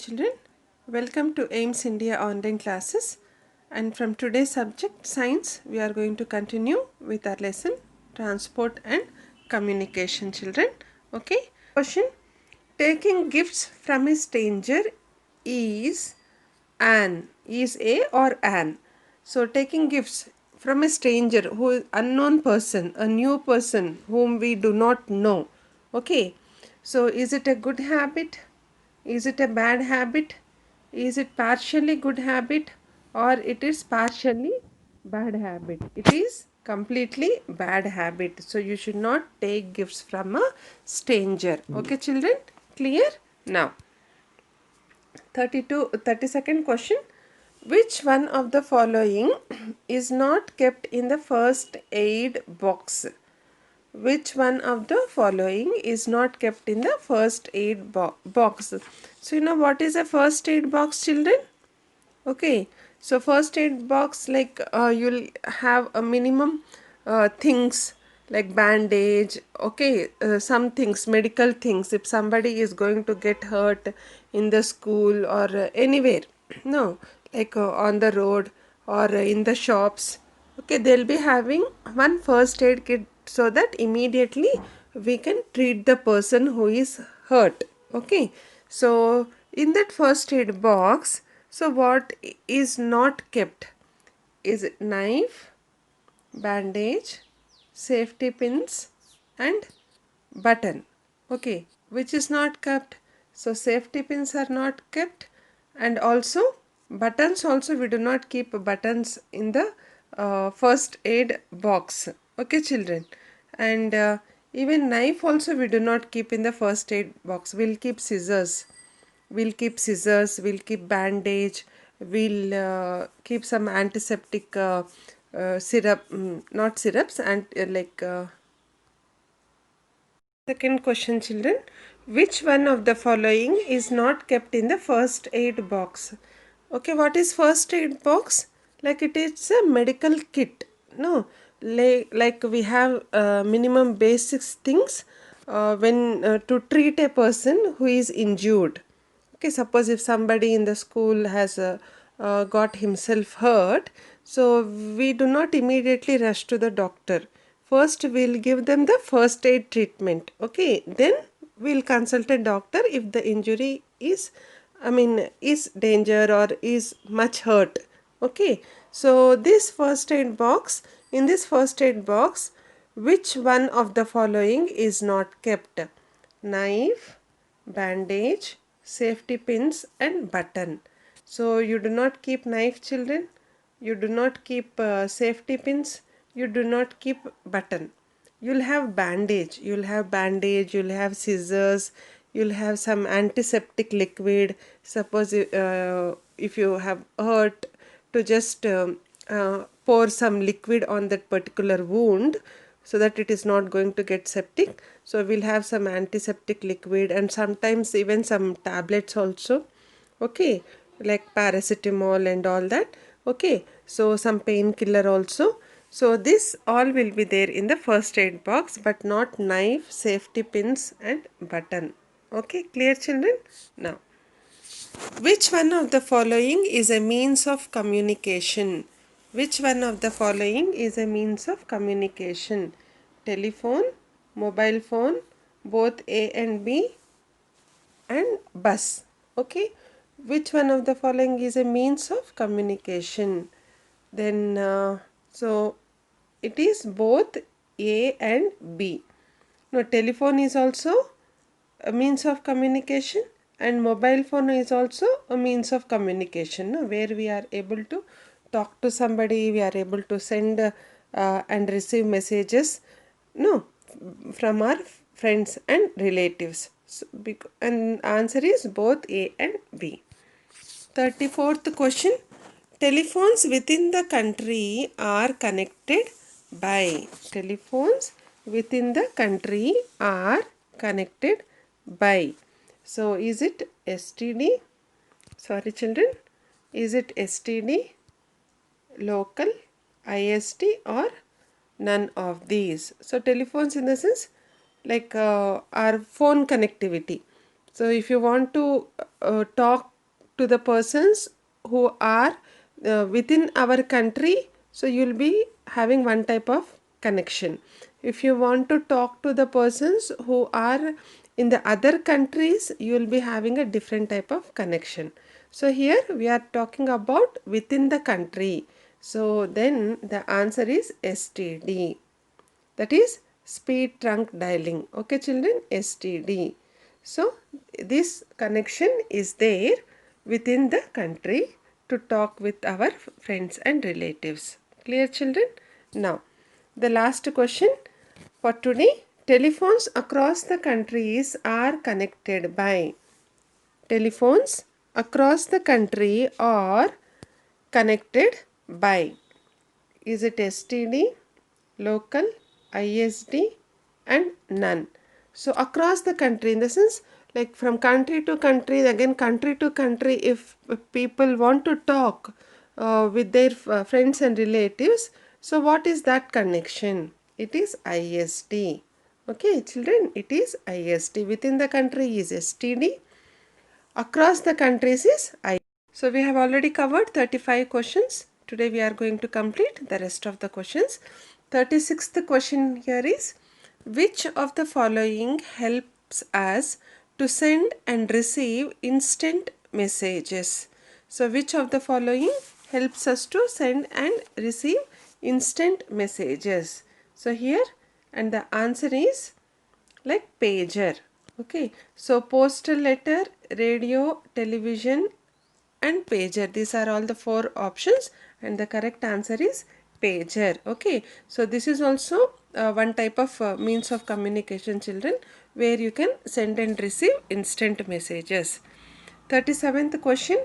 Children, welcome to AIMS India online classes, and from today's subject science we are going to continue with our lesson transport and communication. Children, okay? Question: taking gifts from a stranger is is a or an. So taking gifts from a stranger who is unknown person, a new person whom we do not know. Okay, so is it a good habit? Is it a bad habit? Is it partially good habit or it is partially bad habit? It is completely bad habit. So you should not take gifts from a stranger. Okay children? Clear? Now 32nd question. Which one of the following is not kept in the first aid box? Which one of the following is not kept in the first aid box? So you know what is a first aid box, children? Okay, so first aid box, like you'll have a minimum things like bandage, okay, some things, medical things. If somebody is going to get hurt in the school or anywhere, no, like on the road or in the shops, okay, they'll be having one first aid kit so that immediately we can treat the person who is hurt. Okay, so in that first aid box, so what is not kept? Is it knife, bandage, safety pins and button? Okay, which is not kept? So safety pins are not kept, and also buttons also we do not keep buttons in the first aid box. Okay children, and even knife also we do not keep in the first aid box. We'll keep scissors, we'll keep bandage, we'll keep some antiseptic syrup, not syrups, and second question, children. Which one of the following is not kept in the first aid box? Okay, what is first aid box? Like it is a medical kit. No, like we have minimum basics things when to treat a person who is injured. Okay, suppose if somebody in the school has got himself hurt, so we do not immediately rush to the doctor. First, we'll give them the first aid treatment. Okay, then we'll consult a doctor if the injury is, is danger or is much hurt. Okay, so this first aid box, in this first aid box, which one of the following is not kept? Knife, bandage, safety pins and button. So you do not keep knife, children, you do not keep safety pins, you do not keep button. You'll have scissors, you'll have some antiseptic liquid. Suppose if you have hurt, to just pour some liquid on that particular wound so that it is not going to get septic. So we'll have some antiseptic liquid and sometimes even some tablets also. Okay, like paracetamol and all that. Okay, so some painkiller also. So this all will be there in the first aid box, but not knife, safety pins and button. Okay, clear children? Now, which one of the following is a means of communication? Which one of the following is a means of communication? Telephone, mobile phone, both A and B, and bus. Okay, which one of the following is a means of communication? Then so it is both A and B. Now telephone is also a means of communication and mobile phone is also a means of communication, no? Where we are able to talk to somebody, we are able to send and receive messages, no, from our friends and relatives. So, and answer is both A and B. 34th question. Telephones within the country are connected by. Telephones within the country are connected by. So is it STD? Sorry children. Is it STD, local, IST or none of these? So telephones in the sense like our phone connectivity. So if you want to talk to the persons who are within our country, so you'll be having one type of connection. If you want to talk to the persons who are in the other countries, you will be having a different type of connection. So here we are talking about within the country. So then the answer is STD. That is speed trunk dialing. Okay children, STD. So this connection is there within the country to talk with our friends and relatives. Clear children? Now the last question for today. Telephones across the countries are connected by. Telephones across the country are connected by. Is it STD, local, ISD and none? So across the country, in the sense like from country to country, again country to country, if people want to talk with their friends and relatives, so what is that connection? It is ISD. Okay children, it is ISD. Within the country is STD, across the countries is I. So we have already covered 35 questions. Today we are going to complete the rest of the questions. 36th question here is, which of the following helps us to send and receive instant messages? So which of the following helps us to send and receive instant messages? So here, and the answer is like pager. Okay, so postal letter, radio, television and pager, these are all the four options and the correct answer is pager. Okay, so this is also one type of means of communication children, where you can send and receive instant messages. 37th question,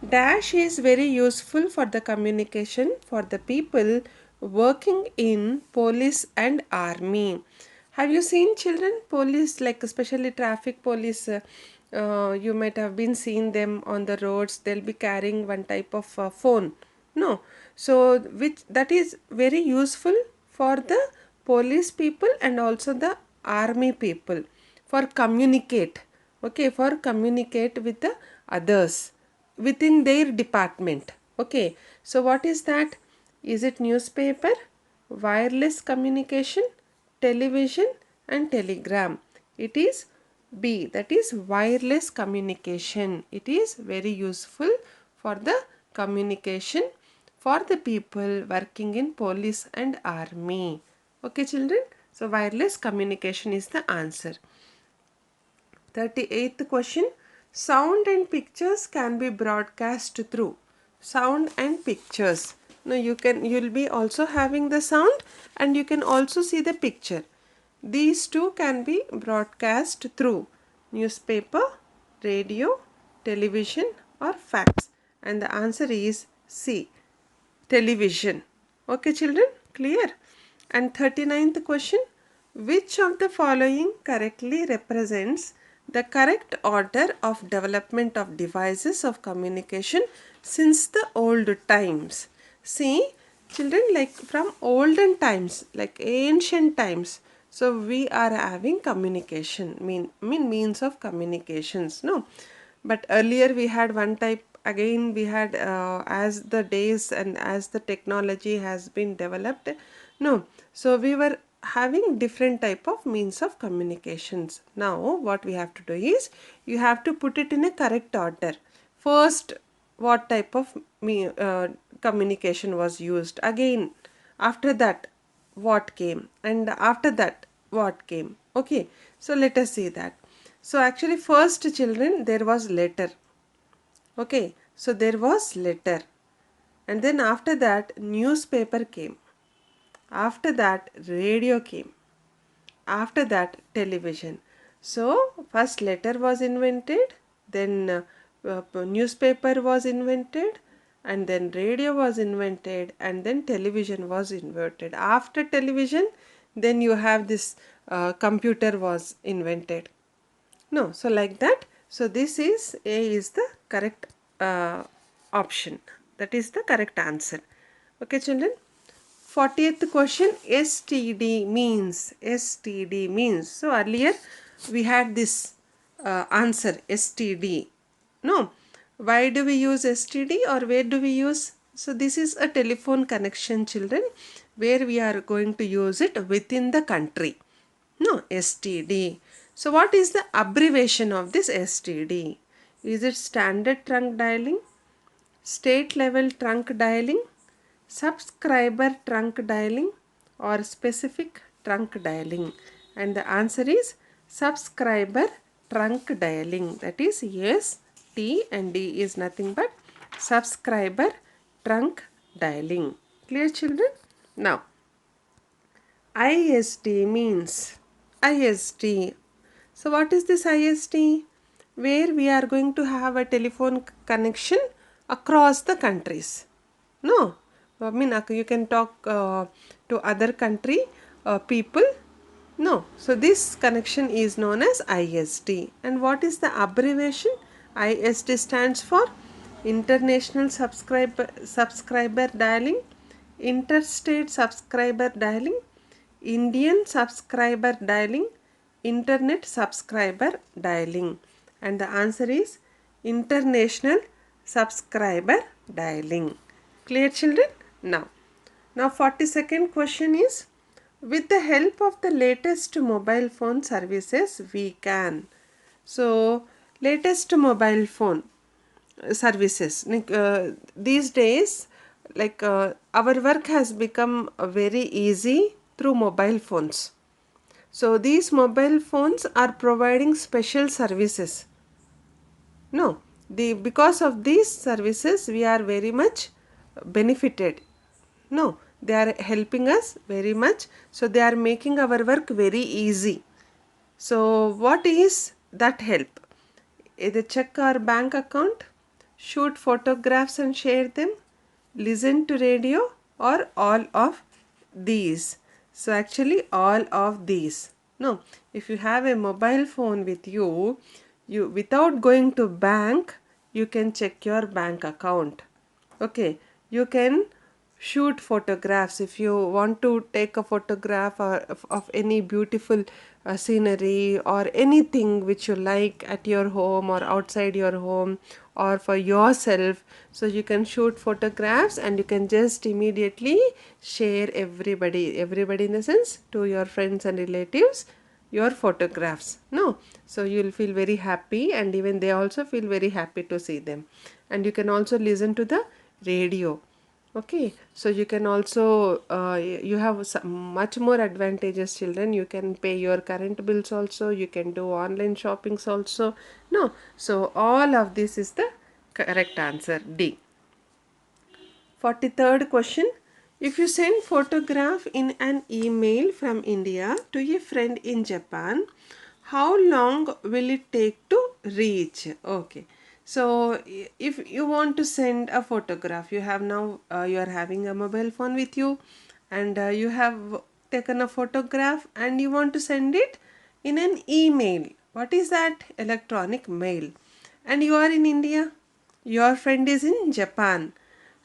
dash is very useful for the communication for the people working in police and army. Have you seen children police, like especially traffic police? You might have been seeing them on the roads. They'll be carrying one type of phone. No, so which that is very useful for the police people and also the army people for communicate. Okay, for communicate with the others within their department. Okay, so what is that? Is it newspaper, wireless communication, television and telegram? It is B, that is wireless communication. It is very useful for the communication for the people working in police and army. Okay children, so wireless communication is the answer. 38th question, sound and pictures can be broadcast through. Sound and pictures. Now you'll be also having the sound and you can also see the picture. These two can be broadcast through newspaper, radio, television or fax, and the answer is C, television. Okay children, clear? And 39th question, which of the following correctly represents the correct order of development of devices of communication since the old times? See children, like from olden times, like ancient times, so we are having communication, means of communications, no? But earlier we had one type, again we had as the days and as the technology has been developed, no, so we were having different type of means of communications. Now what we have to do is, you have to put it in a correct order. First, what type of communication was used, again after that what came, and after that what came. Okay, so let us see that. So actually first children, there was letter. Okay, so there was letter, and then after that newspaper came, after that radio came, after that television. So first letter was invented, then newspaper was invented, and then radio was invented, and then television was invented. After television, then you have this computer was invented. No, so like that. So this is A is the correct option. That is the correct answer. Okay children. 40th question, STD means. STD means. So earlier we had this answer STD. No, Why do we use STD, or where do we use? So this is a telephone connection, children, where we are going to use it within the country. No, STD. So what is the abbreviation of this STD? Is it standard trunk dialing, state level trunk dialing, subscriber trunk dialing, or specific trunk dialing? And the answer is subscriber trunk dialing. That is S, T and D is nothing but subscriber trunk dialing. Clear, children? Now, ISD means ISD. So what is this ISD? Where we are going to have a telephone connection across the countries. No, I mean you can talk to other country people. No, so this connection is known as ISD. And what is the abbreviation? ISD stands for International Subscriber Dialing, Interstate Subscriber Dialing, Indian Subscriber Dialing, Internet Subscriber Dialing. And the answer is International Subscriber Dialing. Clear, children? Now 42nd question is, with the help of the latest mobile phone services we can. So latest mobile phone services, these days, our work has become very easy through mobile phones. So these mobile phones are providing special services. No, because of these services we are very much benefited. No, they are helping us very much. So they are making our work very easy. So what is that help? Either check our bank account, shoot photographs and share them, listen to radio, or all of these. So actually all of these. No, if you have a mobile phone with you, you without going to bank, you can check your bank account. Okay, you can shoot photographs if you want to take a photograph of any beautiful scenery or anything which you like at your home or outside your home or for yourself. So you can shoot photographs and you can just immediately share everybody in the sense to your friends and relatives your photographs. No, so you'll feel very happy and even they also feel very happy to see them. And you can also listen to the radio. Okay, so you can also you have much more advantages, children. You can pay your current bills also, you can do online shoppings also. No, so all of this is the correct answer, D. 43rd question, if you send photograph in an email from India to a friend in Japan, how long will it take to reach? Okay, so if you want to send a photograph, you have now you are having a mobile phone with you and you have taken a photograph and you want to send it in an email. What is that? Electronic mail. And you are in India, your friend is in Japan.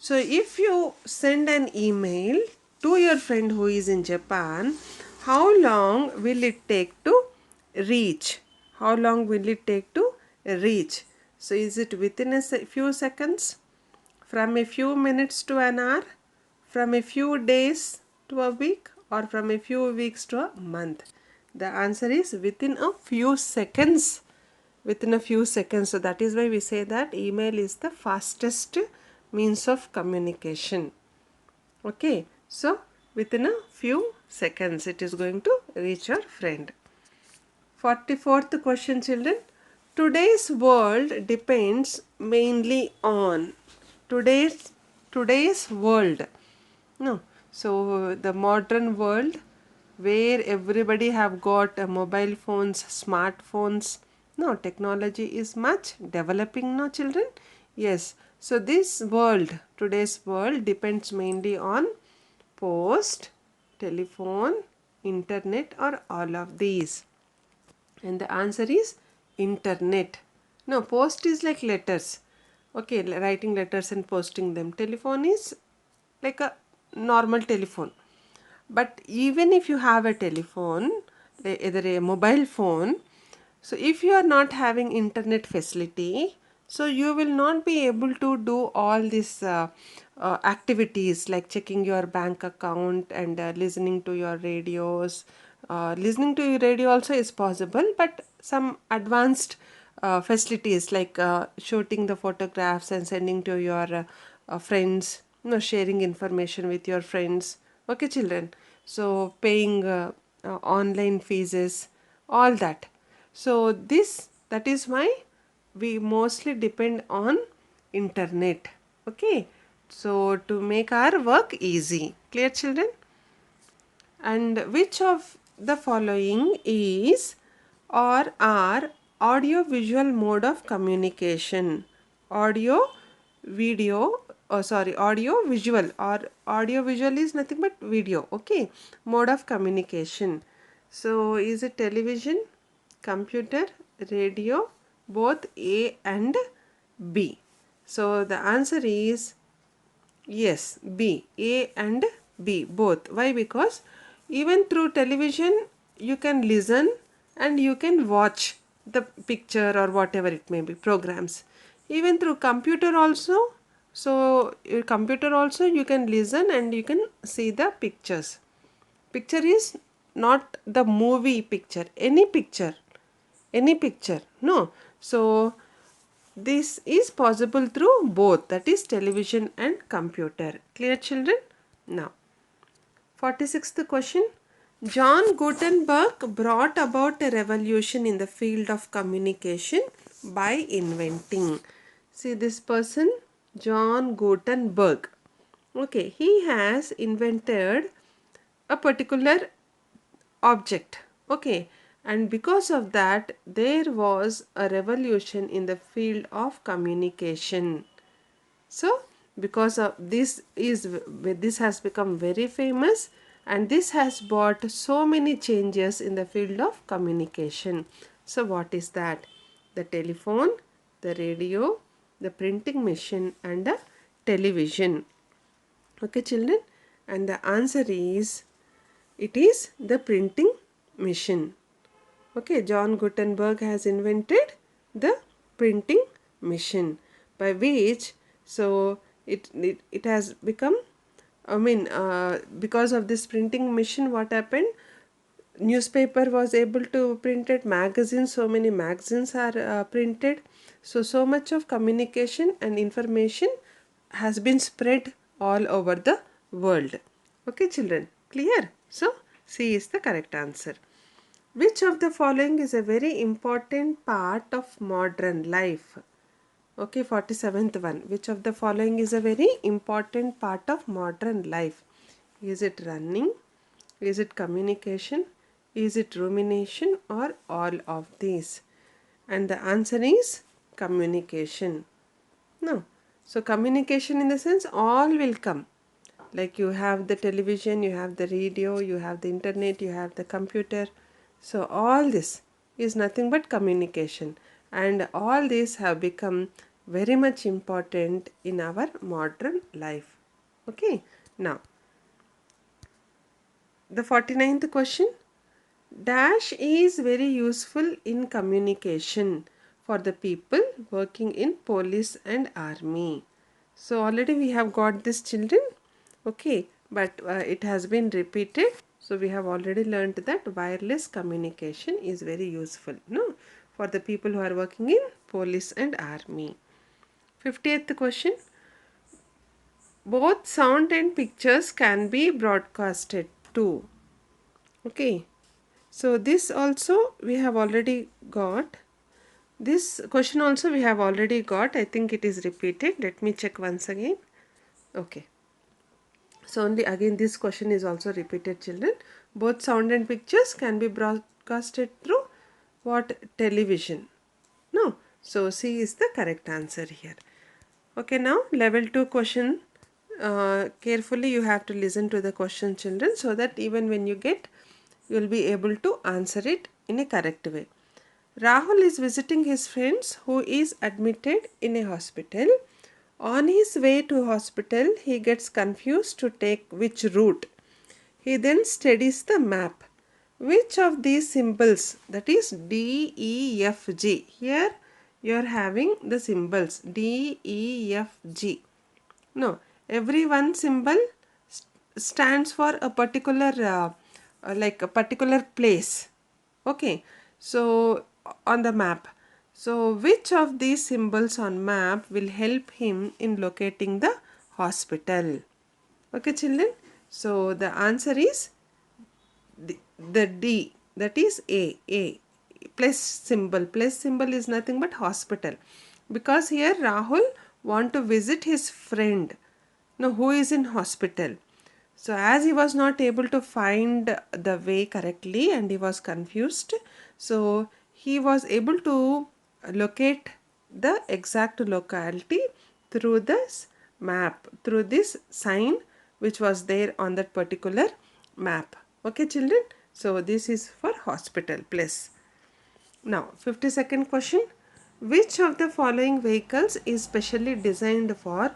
So if you send an email to your friend who is in Japan, how long will it take to reach? How long will it take to reach? So is it within a few seconds? From a few minutes to an hour? From a few days to a week? Or from a few weeks to a month? The answer is within a few seconds. Within a few seconds. So that is why we say that email is the fastest means of communication. Okay, so within a few seconds it is going to reach your friend. 44th question, children. Today's world depends mainly on today's world. No, so the modern world where everybody have got mobile phones, smartphones. No, technology is much developing now, children. Yes, so this world, today's world depends mainly on post, telephone, internet, or all of these. And the answer is internet. No, post is like letters. Okay, writing letters and posting them. Telephone is like a normal telephone. But even if you have a telephone, either a mobile phone, so if you are not having internet facility, So you will not be able to do all these activities like checking your bank account and listening to your radios. Listening to your radio also is possible, but some advanced facilities like shooting the photographs and sending to your friends, sharing information with your friends. Okay, children. So paying online fees, all that. So this that is why we mostly depend on internet. Okay, so to make our work easy. Clear, children? And which of the following is or are audio visual mode of communication? Audio video, oh sorry, audio visual, or audio visual is nothing but video. Okay, mode of communication. So is it television, computer, radio, both A and B? So the answer is yes, B. A and B both. Why? Because even through television you can listen and you can watch the picture or whatever it may be, programs. Even through computer also. So your computer also you can listen and you can see the pictures. Picture is not the movie picture, any picture, any picture. No. So this is possible through both, that is television and computer. Clear, children? Now, 46th question. John Gutenberg brought about a revolution in the field of communication by inventing. See this person, John Gutenberg. Okay, he has invented a particular object. Okay, and because of that there was a revolution in the field of communication. So because of this has become very famous, and this has brought so many changes in the field of communication. So what is that? The telephone, the radio, the printing machine, and the television. Okay, children, and the answer is it is the printing machine. Okay, John Gutenberg has invented the printing machine, by which it has become, because of this printing machine, what happened? Newspaper was able to print it, magazines, so many magazines are printed. So much of communication and information has been spread all over the world. Okay, children, clear? So C is the correct answer. Which of the following is a very important part of modern life? Okay, 47th one. Which of the following is a very important part of modern life? Is it running? Is it communication? Is it rumination, or all of these? And the answer is communication. No. So communication in the sense all will come. Like you have the television, you have the radio, you have the internet, you have the computer. So all this is nothing but communication, and all these have become very much important in our modern life. Okay, now the 49th question. Dash is very useful in communication for the people working in police and army. So already we have got this, children. Okay, but it has been repeated. So we have already learned that wireless communication is very useful, no, for the people who are working in police and army. 50th question. Both sound and pictures can be broadcasted too. Okay. So this also we have already got. This question also we have already got. I think it is repeated. Let me check once again. Okay. So only again this question is also repeated, children. Both sound and pictures can be broadcasted through what? Television. No. So C is the correct answer here. Okay, now level 2 question. Carefully you have to listen to the question, children, so that even when you get, you will be able to answer it in a correct way. Rahul is visiting his friends who is admitted in a hospital. On his way to hospital, he gets confused to take which route. He then studies the map. Which of these symbols, that is D, E, F, G. Here you are having the symbols D, E, F, G. No, every one symbol stands for a particular like a particular place. Okay, so on the map. So which of these symbols on map will help him in locating the hospital? Okay, children. So the answer is the D, that is A. Plus symbol. Plus symbol is nothing but hospital. Because here Rahul want to visit his friend, no, who is in hospital. So as he was not able to find the way correctly and he was confused, so he was able to locate the exact locality through this map, through this sign which was there on that particular map. Okay, children. So this is for hospital place. Now, 52nd question. Which of the following vehicles is specially designed for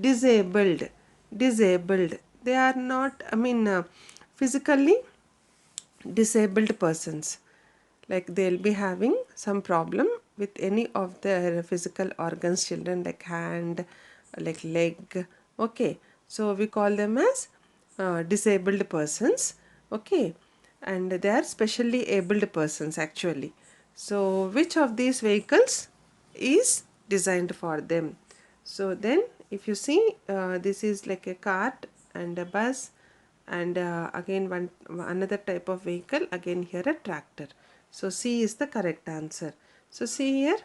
disabled? Disabled. They are not, physically disabled persons. Like they'll be having some problem with any of their physical organs, children, like hand, like leg. Okay. So we call them as disabled persons. Okay. And they are specially abled persons actually. So which of these vehicles is designed for them? So then if you see, this is like a cart and a bus, and again one another type of vehicle, again here a tractor. So C is the correct answer. So see here,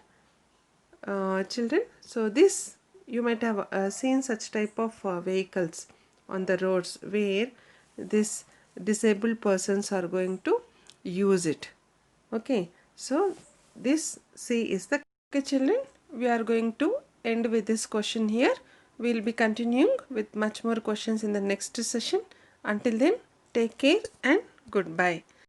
children, so this you might have seen such type of vehicles on the roads where this disabled persons are going to use it. Okay, so this C is the okay, children. We are going to end with this question here. We will be continuing with much more questions in the next session. Until then, take care and goodbye.